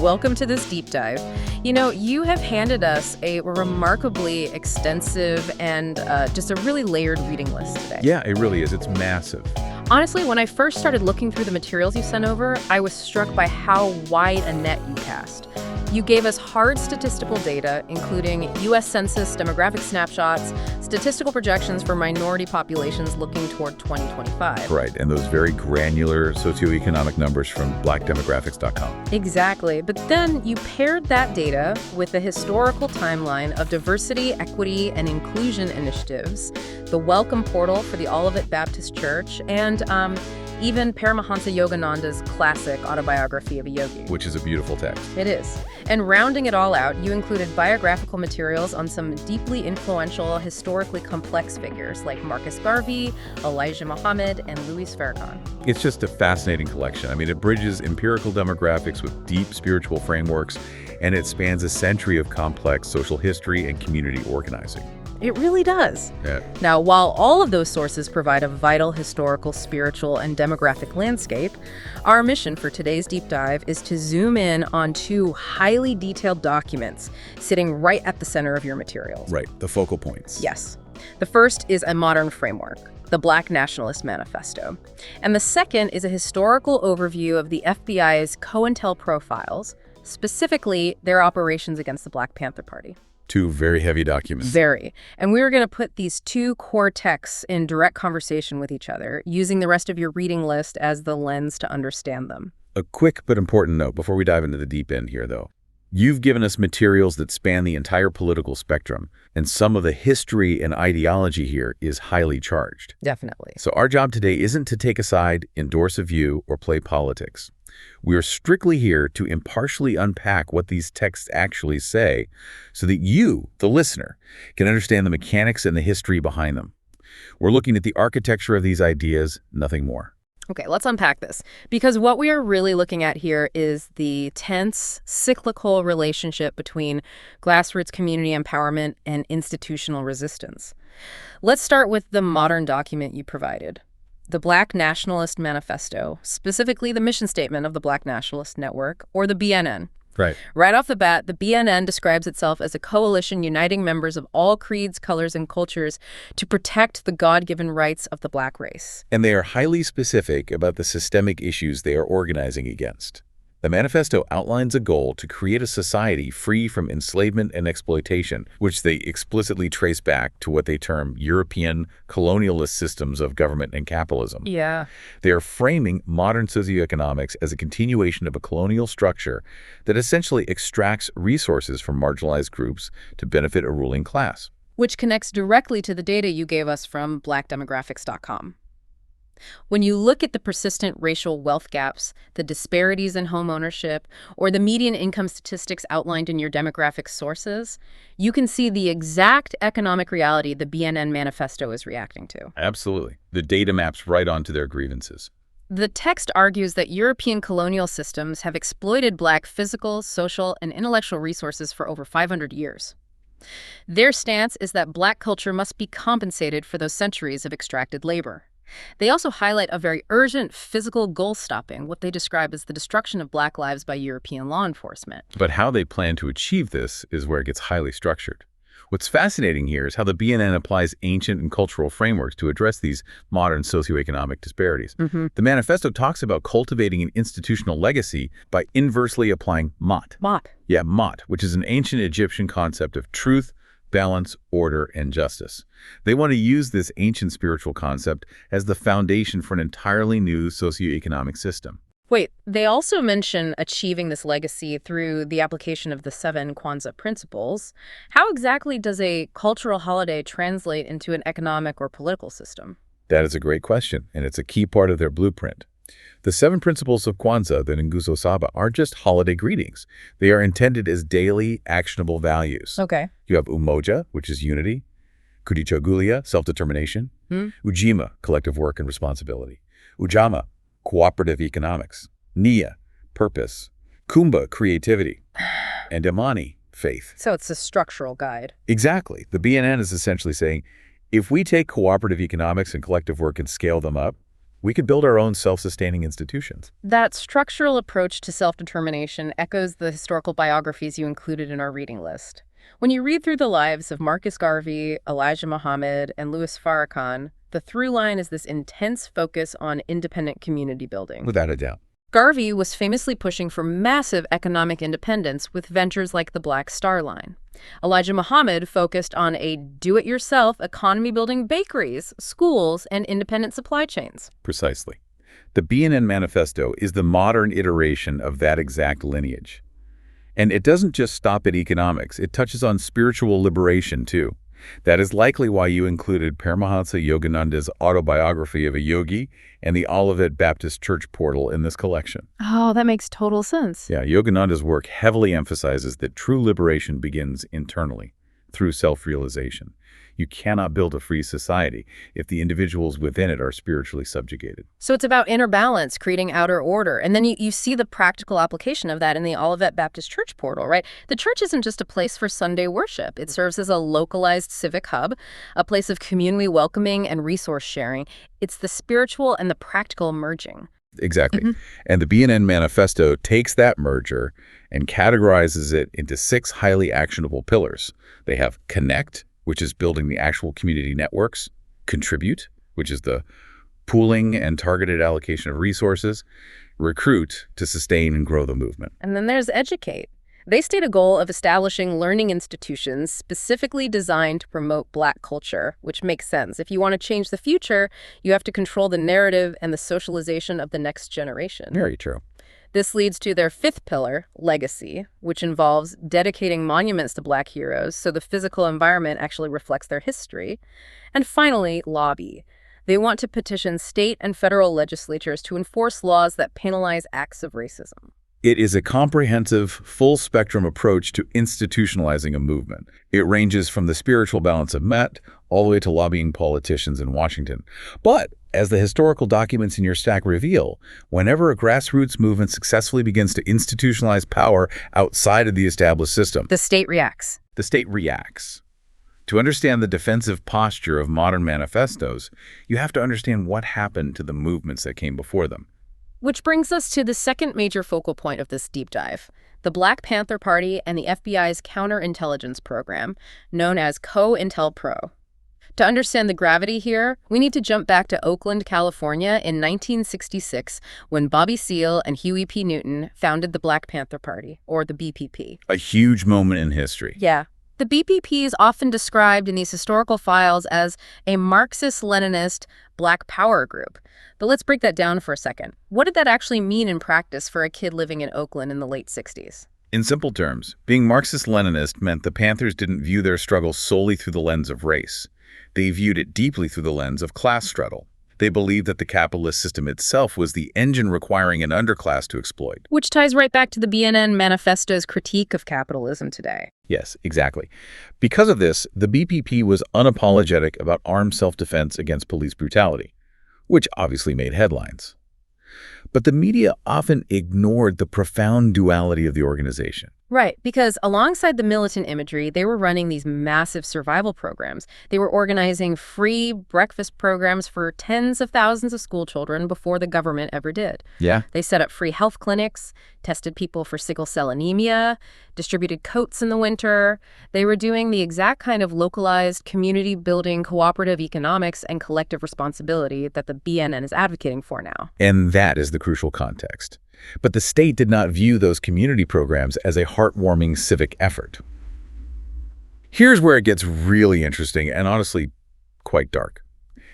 welcome to this deep dive. You know, you have handed us a remarkably extensive and just a really layered reading list today. Yeah, it really is. It's massive. Honestly, when I first started looking through the materials you sent over, I was struck by how wide a net you cast. You gave us hard statistical data, including U.S. Census demographic snapshots, statistical projections for minority populations looking toward 2025. Right, and those very granular socioeconomic numbers from blackdemographics.com. Exactly, but then you paired that data with the historical timeline of diversity, equity, and inclusion initiatives, the welcome portal for the Olivet Baptist Church, and even Paramahansa Yogananda's classic autobiography of a yogi. Which is a beautiful text. It is. And rounding it all out, you included biographical materials on some deeply influential, historically complex figures like Marcus Garvey, Elijah Muhammad, and Louis Farrakhan. It's just a fascinating collection. I mean, it bridges empirical demographics with deep spiritual frameworks, and it spans a century of complex social history and community organizing. It really does. Yeah. Now, while all of those sources provide a vital historical, spiritual, and demographic landscape, our mission for today's deep dive is to zoom in on two highly detailed documents sitting right at the center of your materials. Right, the focal points. Yes. The first is a modern framework, the Black Nationalist Manifesto. And the second is a historical overview of the FBI's COINTEL profiles, specifically their operations against the Black Panther Party. Two very heavy documents. Very. And we were going to put these two core texts in direct conversation with each other, using the rest of your reading list as the lens to understand them. A quick but important note before we dive into the deep end here, though. You've given us materials that span the entire political spectrum, and some of the history and ideology here is highly charged. Definitely. So our job today isn't to take a side, endorse a view, or play politics. We are strictly here to impartially unpack what these texts actually say so that you, the listener, can understand the mechanics and the history behind them. We're looking at the architecture of these ideas, nothing more. Okay, let's unpack this, because what we are really looking at here is the tense, cyclical relationship between grassroots community empowerment and institutional resistance. Let's start with the modern document you provided. The Black Nationalist Manifesto, specifically the mission statement of the Black Nationalist Network, or the BNN. Right. Right off the bat, the BNN describes itself as a coalition uniting members of all creeds, colors, and cultures to protect the God-given rights of the Black race. And they are highly specific about the systemic issues they are organizing against. The manifesto outlines a goal to create a society free from enslavement and exploitation, which they explicitly trace back to what they term European colonialist systems of government and capitalism. Yeah. They are framing modern socioeconomics as a continuation of a colonial structure that essentially extracts resources from marginalized groups to benefit a ruling class. Which connects directly to the data you gave us from blackdemographics.com. When you look at the persistent racial wealth gaps, the disparities in home ownership, or the median income statistics outlined in your demographic sources, you can see the exact economic reality the BNN manifesto is reacting to. Absolutely. The data maps right onto their grievances. The text argues that European colonial systems have exploited Black physical, social, and intellectual resources for over 500 years. Their stance is that Black culture must be compensated for those centuries of extracted labor. They also highlight a very urgent physical goal stopping, what they describe as the destruction of Black lives by European law enforcement. But how they plan to achieve this is where it gets highly structured. What's fascinating here is how the BNN applies ancient and cultural frameworks to address these modern socioeconomic disparities. The manifesto talks about cultivating an institutional legacy by inversely applying Ma'at. Ma'at. Yeah, Ma'at, which is an ancient Egyptian concept of truth, balance, order, and justice. They want to use this ancient spiritual concept as the foundation for an entirely new socioeconomic system. Wait, they also mention achieving this legacy through the application of the 7 Kwanzaa principles. How exactly does a cultural holiday translate into an economic or political system? That is a great question, and it's a key part of their blueprint. The 7 principles of Kwanzaa, the Nguzo Saba, are just holiday greetings. They are intended as daily, actionable values. Okay. You have Umoja, which is unity. Kudichagulia, self-determination. Ujima, collective work and responsibility. Ujama, cooperative economics. Nia, purpose. Kumba, creativity. And Imani, faith. So it's a structural guide. Exactly. The BNN is essentially saying, if we take cooperative economics and collective work and scale them up, We could build our own self-sustaining institutions. That structural approach to self-determination echoes the historical biographies you included in our reading list. When you read through the lives of Marcus Garvey, Elijah Muhammad, and Louis Farrakhan, the through line is this intense focus on independent community building. Without a doubt. Garvey was famously pushing for massive economic independence with ventures like the Black Star Line. Elijah Muhammad focused on a do-it-yourself economy building bakeries, schools, and independent supply chains. Precisely. The BNN Manifesto is the modern iteration of that exact lineage. And it doesn't just stop at economics. It touches on spiritual liberation, too. That is likely why you included Paramahansa Yogananda's autobiography of a yogi and the Olivet Baptist Church portal in this collection. Oh, that makes total sense. Yeah, Yogananda's work heavily emphasizes that true liberation begins internally, through self-realization. You cannot build a free society if the individuals within it are spiritually subjugated. So it's about inner balance, creating outer order. And then you see the practical application of that in the Olivet Baptist Church portal, right? The church isn't just a place for Sunday worship. It serves as a localized civic hub, a place of community welcoming and resource sharing. It's the spiritual and the practical merging. Exactly. And the BNN Manifesto takes that merger and categorizes it into 6 highly actionable pillars. They have connect, which is building the actual community networks, contribute, which is the pooling and targeted allocation of resources, recruit to sustain and grow the movement. And then there's educate. They state a goal of establishing learning institutions specifically designed to promote Black culture, which makes sense. If you want to change the future, you have to control the narrative and the socialization of the next generation. Very true. This leads to their 5th pillar, legacy, which involves dedicating monuments to Black heroes so the physical environment actually reflects their history. And finally, lobby. They want to petition state and federal legislatures to enforce laws that penalize acts of racism. It is a comprehensive, full-spectrum approach to institutionalizing a movement. It ranges from the spiritual balance of Met all the way to lobbying politicians in Washington. But as the historical documents in your stack reveal, whenever a grassroots movement successfully begins to institutionalize power outside of the established system, The state reacts. the state reacts. To understand the defensive posture of modern manifestos, you have to understand what happened to the movements that came before them. Which brings us to the second major focal point of this deep dive, the Black Panther Party and the FBI's counterintelligence program, known as COINTELPRO. To understand the gravity here, we need to jump back to Oakland, California in 1966, when Bobby Seale and Huey P. Newton founded the Black Panther Party, or the BPP. A huge moment in history. Yeah. The BPP is often described in these historical files as a Marxist-Leninist Black power group. But let's break that down for a second. What did that actually mean in practice for a kid living in Oakland in the late 60s? In simple terms, being Marxist-Leninist meant the Panthers didn't view their struggle solely through the lens of race. They viewed it deeply through the lens of class struggle. They believed that the capitalist system itself was the engine requiring an underclass to exploit. Which ties right back to the BNN Manifesto's critique of capitalism today. Yes, exactly. Because of this, the BPP was unapologetic about armed self-defense against police brutality, which obviously made headlines. But the media often ignored the profound duality of the organization. Right, because alongside the militant imagery, they were running these massive survival programs. They were organizing free breakfast programs for tens of thousands of school children before the government ever did. Yeah. They set up free health clinics, tested people for sickle cell anemia, distributed coats in the winter. They were doing the exact kind of localized, community-building, cooperative economics and collective responsibility that the BNN is advocating for now. And that is the crucial context. But the state did not view those community programs as a heartwarming civic effort. Here's where it gets really interesting and honestly quite dark.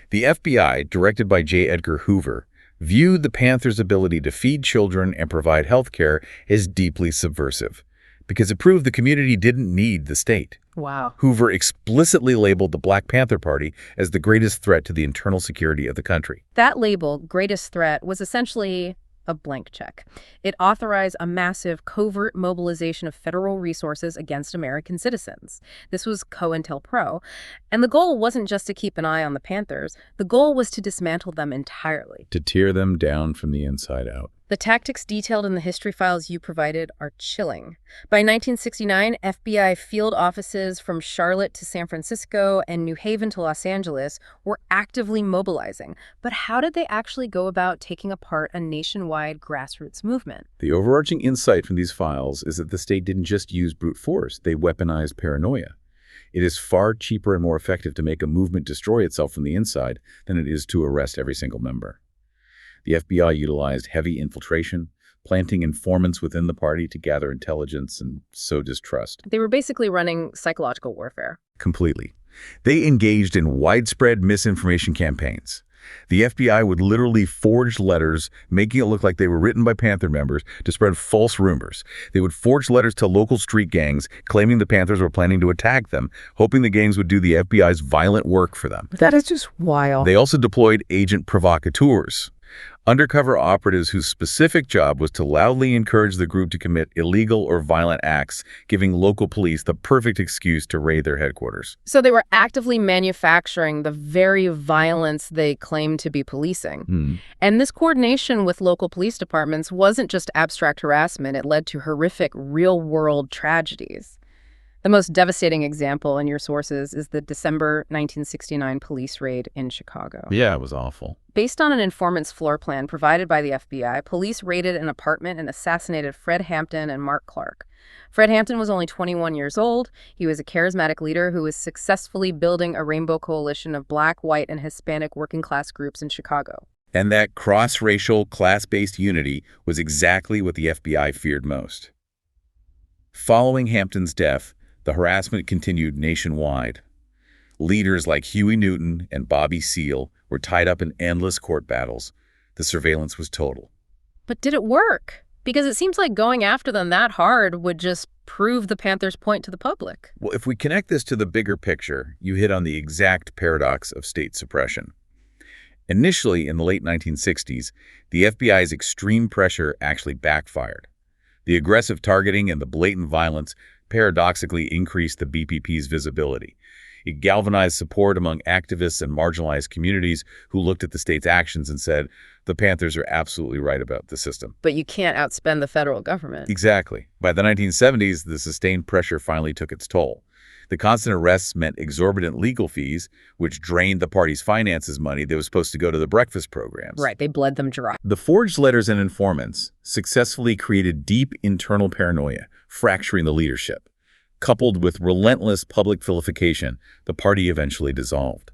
The FBI, directed by J. Edgar Hoover, viewed the Panthers' ability to feed children and provide health care as deeply subversive because it proved the community didn't need the state. Wow. Hoover explicitly labeled the Black Panther Party as the greatest threat to the internal security of the country. That label, greatest threat, was essentially a blank check. It authorized a massive covert mobilization of federal resources against American citizens. This was COINTELPRO. And the goal wasn't just to keep an eye on the Panthers. The goal was to dismantle them entirely. To tear them down from the inside out. The tactics detailed in the history files you provided are chilling. By 1969, FBI field offices from Charlotte to San Francisco and New Haven to Los Angeles were actively mobilizing. But how did they actually go about taking apart a nationwide grassroots movement? The overarching insight from these files is that the state didn't just use brute force, they weaponized paranoia. It is far cheaper and more effective to make a movement destroy itself from the inside than it is to arrest every single member. The FBI utilized heavy infiltration, planting informants within the party to gather intelligence and sow distrust. They were basically running psychological warfare. Completely. They engaged in widespread misinformation campaigns. The FBI would literally forge letters, making it look like they were written by Panther members to spread false rumors. They would forge letters to local street gangs, claiming the Panthers were planning to attack them, hoping the gangs would do the FBI's violent work for them. That is just wild. They also deployed agent provocateurs, undercover operatives whose specific job was to loudly encourage the group to commit illegal or violent acts, giving local police the perfect excuse to raid their headquarters. So they were actively manufacturing the very violence they claimed to be policing. And this coordination with local police departments wasn't just abstract harassment. It led to horrific real-world tragedies. The most devastating example in your sources is the December 1969 police raid in Chicago. Yeah, it was awful. Based on an informant's floor plan provided by the FBI, police raided an apartment and assassinated Fred Hampton and Mark Clark. Fred Hampton was only 21 years old. He was a charismatic leader who was successfully building a rainbow coalition of Black, white, and Hispanic working-class groups in Chicago. And that cross-racial, class-based unity was exactly what the FBI feared most. Following Hampton's death, the harassment continued nationwide. Leaders like Huey Newton and Bobby Seale were tied up in endless court battles. The surveillance was total. But did it work? Because it seems like going after them that hard would just prove the Panthers' point to the public. Well, if we connect this to the bigger picture, you hit on the exact paradox of state suppression. Initially, in the late 1960s, the FBI's extreme pressure actually backfired. The aggressive targeting and the blatant violence paradoxically increased the BPP's visibility. It galvanized support among activists and marginalized communities who looked at the state's actions and said, the Panthers are absolutely right about the system. But you can't outspend the federal government. Exactly. By the 1970s, the sustained pressure finally took its toll. The constant arrests meant exorbitant legal fees, which drained the party's finances money that was supposed to go to the breakfast programs. Right, they bled them dry. The forged letters and informants successfully created deep internal paranoia, fracturing the leadership. Coupled with relentless public vilification, the party eventually dissolved.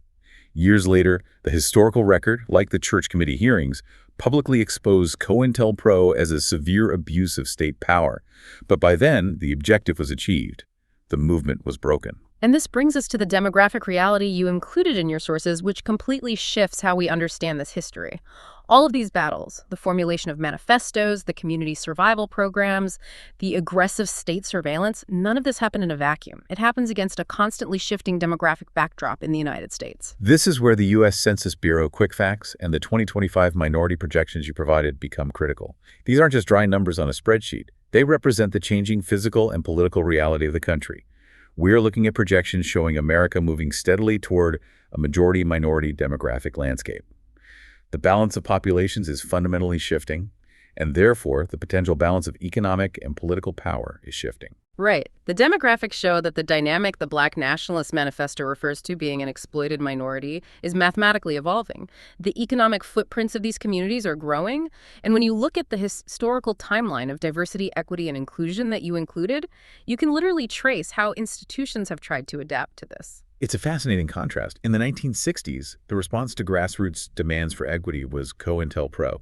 Years later, the historical record, like the Church Committee hearings, publicly exposed COINTELPRO as a severe abuse of state power. But by then, the objective was achieved. The movement was broken. And this brings us to the demographic reality you included in your sources, which completely shifts how we understand this history. All of these battles, the formulation of manifestos, the community survival programs, the aggressive state surveillance, none of this happened in a vacuum. It happens against a constantly shifting demographic backdrop in the United States. This is where the U.S. Census Bureau quick facts and the 2025 minority projections you provided become critical. These aren't just dry numbers on a spreadsheet. They represent the changing physical and political reality of the country. We're looking at projections showing America moving steadily toward a majority-minority demographic landscape. The balance of populations is fundamentally shifting, and therefore the potential balance of economic and political power is shifting. Right. The demographics show that the dynamic the Black Nationalist Manifesto refers to being an exploited minority is mathematically evolving. The economic footprints of these communities are growing, and when you look at the historical timeline of diversity, equity, and inclusion that you included, you can literally trace how institutions have tried to adapt to this. It's a fascinating contrast. In the 1960s, the response to grassroots demands for equity was COINTELPRO.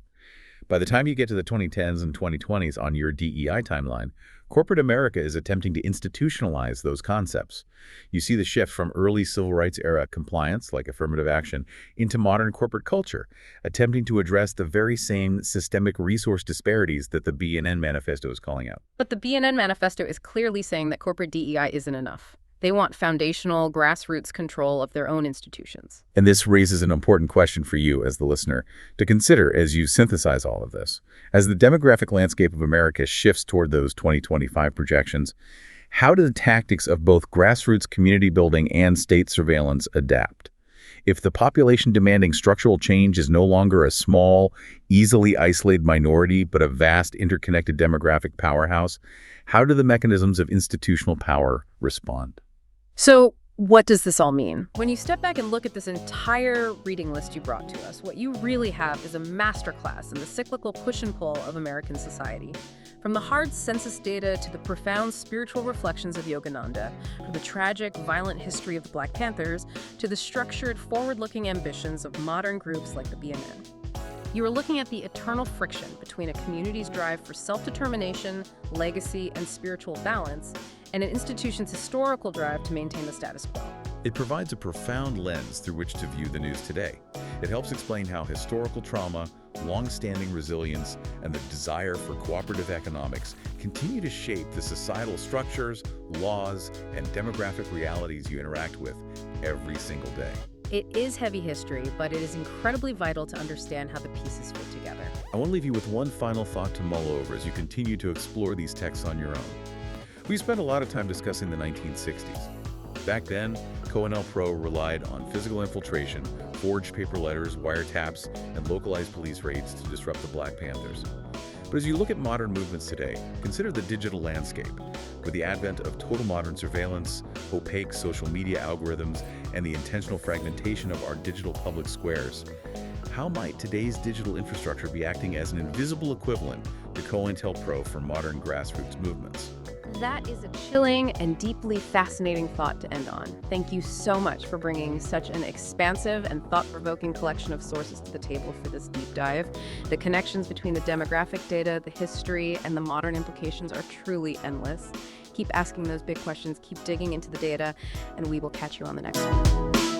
By the time you get to the 2010s and 2020s on your DEI timeline, corporate America is attempting to institutionalize those concepts. You see the shift from early civil rights era compliance, like affirmative action, into modern corporate culture, attempting to address the very same systemic resource disparities that the BNN Manifesto is calling out. But the BNN Manifesto is clearly saying that corporate DEI isn't enough. They want foundational, grassroots control of their own institutions. And this raises an important question for you as the listener to consider as you synthesize all of this. As the demographic landscape of America shifts toward those 2025 projections, how do the tactics of both grassroots community building and state surveillance adapt? If the population demanding structural change is no longer a small, easily isolated minority, but a vast interconnected demographic powerhouse, how do the mechanisms of institutional power respond? So, what does this all mean? When you step back and look at this entire reading list you brought to us, what you really have is a masterclass in the cyclical push and pull of American society. From the hard census data to the profound spiritual reflections of Yogananda, from the tragic, violent history of the Black Panthers to the structured, forward-looking ambitions of modern groups like the BNN. You are looking at the eternal friction between a community's drive for self-determination, legacy, and spiritual balance, and an institution's historical drive to maintain the status quo. It provides a profound lens through which to view the news today. It helps explain how historical trauma, long-standing resilience, and the desire for cooperative economics continue to shape the societal structures, laws, and demographic realities you interact with every single day. It is heavy history, but it is incredibly vital to understand how the pieces fit together. I want to leave you with one final thought to mull over as you continue to explore these texts on your own. We spent a lot of time discussing the 1960s. Back then, COINTELPRO relied on physical infiltration, forged paper letters, wiretaps, and localized police raids to disrupt the Black Panthers. But as you look at modern movements today, consider the digital landscape. With the advent of total modern surveillance, opaque social media algorithms, and the intentional fragmentation of our digital public squares, how might today's digital infrastructure be acting as an invisible equivalent to COINTELPRO for modern grassroots movements? That is a chilling and deeply fascinating thought to end on. Thank you so much for bringing such an expansive and thought-provoking collection of sources to the table for this deep dive. The connections between the demographic data, the history, and the modern implications are truly endless. Keep asking those big questions, keep digging into the data, and we will catch you on the next one.